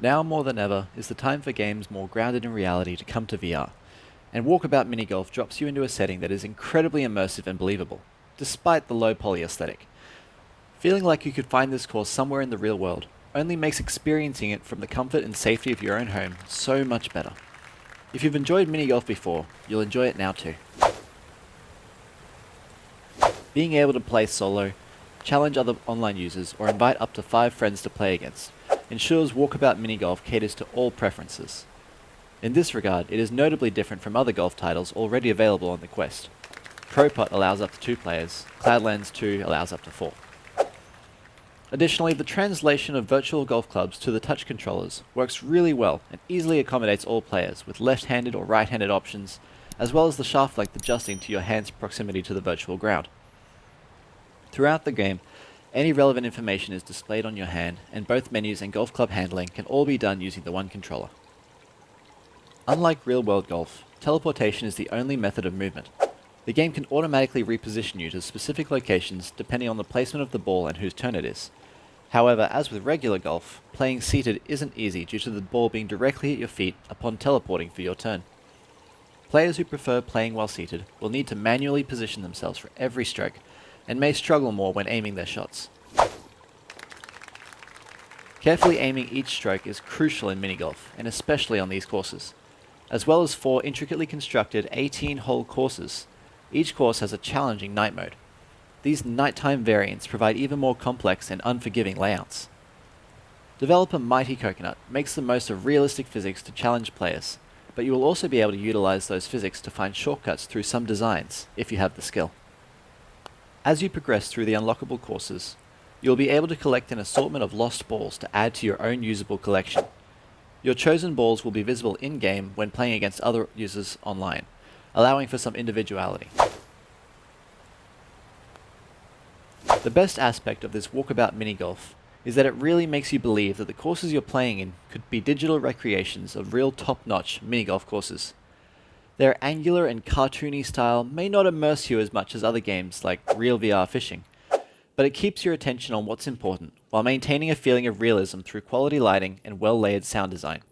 Now more than ever is the time for games more grounded in reality to come to VR, and Walkabout Mini Golf drops you into a setting that is incredibly immersive and believable, despite the low poly aesthetic. Feeling like you could find this course somewhere in the real world only makes experiencing it from the comfort and safety of your own home so much better. If you've enjoyed mini golf before, you'll enjoy it now too. Being able to play solo, challenge other online users, or invite up to 5 friends to play against ensures Walkabout Mini Golf caters to all preferences. In this regard, it is notably different from other golf titles already available on the Quest. ProPot allows up to 2 players, Cloudlands 2 allows up to 4. Additionally, the translation of virtual golf clubs to the touch controllers works really well and easily accommodates all players with left-handed or right-handed options, as well as the shaft length adjusting to your hand's proximity to the virtual ground. Throughout the game, any relevant information is displayed on your hand, and both menus and golf club handling can all be done using the one controller. Unlike real-world golf, teleportation is the only method of movement. The game can automatically reposition you to specific locations depending on the placement of the ball and whose turn it is. However, as with regular golf, playing seated isn't easy due to the ball being directly at your feet upon teleporting for your turn. Players who prefer playing while seated will need to manually position themselves for every stroke, and may struggle more when aiming their shots. Carefully aiming each stroke is crucial in mini golf, and especially on these courses. As well as 4 intricately constructed 18-hole courses, each course has a challenging night mode. These nighttime variants provide even more complex and unforgiving layouts. Developer Mighty Coconut makes the most of realistic physics to challenge players, but you will also be able to utilize those physics to find shortcuts through some designs, if you have the skill. As you progress through the unlockable courses, you will be able to collect an assortment of lost balls to add to your own usable collection. Your chosen balls will be visible in-game when playing against other users online, allowing for some individuality. The best aspect of this Walkabout Mini Golf is that it really makes you believe that the courses you're playing in could be digital recreations of real top-notch mini golf courses. Their angular and cartoony style may not immerse you as much as other games like real VR fishing, but it keeps your attention on what's important while maintaining a feeling of realism through quality lighting and well-layered sound design.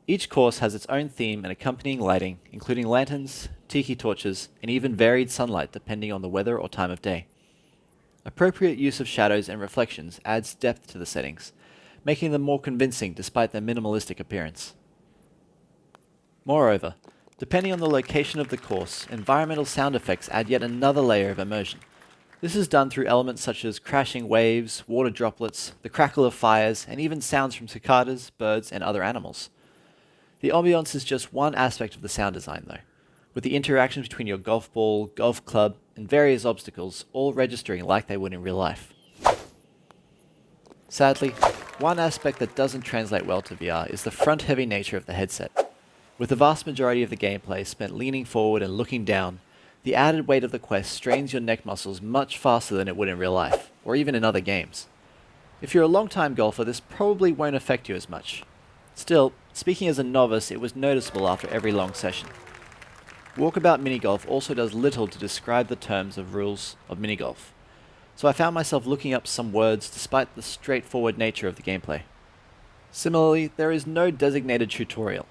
Each course has its own theme and accompanying lighting, including lanterns, tiki torches, and even varied sunlight depending on the weather or time of day. Appropriate use of shadows and reflections adds depth to the settings, making them more convincing despite their minimalistic appearance. Moreover, depending on the location of the course, environmental sound effects add yet another layer of immersion. This is done through elements such as crashing waves, water droplets, the crackle of fires, and even sounds from cicadas, birds, and other animals. The ambiance is just one aspect of the sound design though, with the interactions between your golf ball, golf club, and various obstacles all registering like they would in real life. Sadly, one aspect that doesn't translate well to VR is the front-heavy nature of the headset. With the vast majority of the gameplay spent leaning forward and looking down, the added weight of the Quest strains your neck muscles much faster than it would in real life, or even in other games. If you're a long-time golfer, this probably won't affect you as much. Still, speaking as a novice, it was noticeable after every long session. Walkabout Mini Golf also does little to describe the terms of rules of mini golf, so I found myself looking up some words despite the straightforward nature of the gameplay. Similarly, there is no designated tutorial,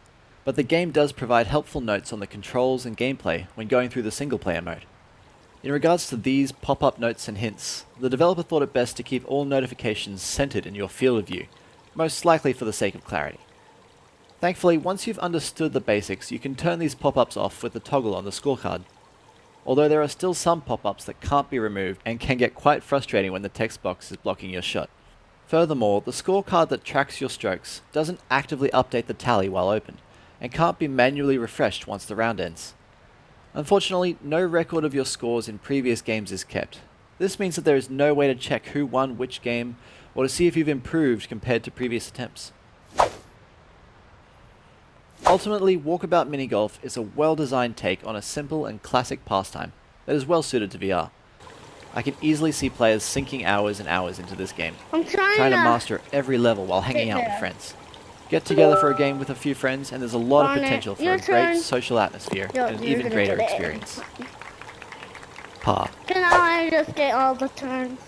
but the game does provide helpful notes on the controls and gameplay when going through the single-player mode. In regards to these pop-up notes and hints, the developer thought it best to keep all notifications centered in your field of view, most likely for the sake of clarity. Thankfully, once you've understood the basics, you can turn these pop-ups off with the toggle on the scorecard. Although there are still some pop-ups that can't be removed and can get quite frustrating when the text box is blocking your shot. Furthermore, the scorecard that tracks your strokes doesn't actively update the tally while open, and can't be manually refreshed once the round ends. Unfortunately, no record of your scores in previous games is kept. This means that there is no way to check who won which game, or to see if you've improved compared to previous attempts. Ultimately, Walkabout Mini Golf is a well-designed take on a simple and classic pastime that is well suited to VR. I can easily see players sinking hours and hours into this game, trying to master every level while hanging out with friends. Get together for a game with a few friends and there's a lot of potential for a great social atmosphere and an even greater experience. Pa. Can I just get all the turns?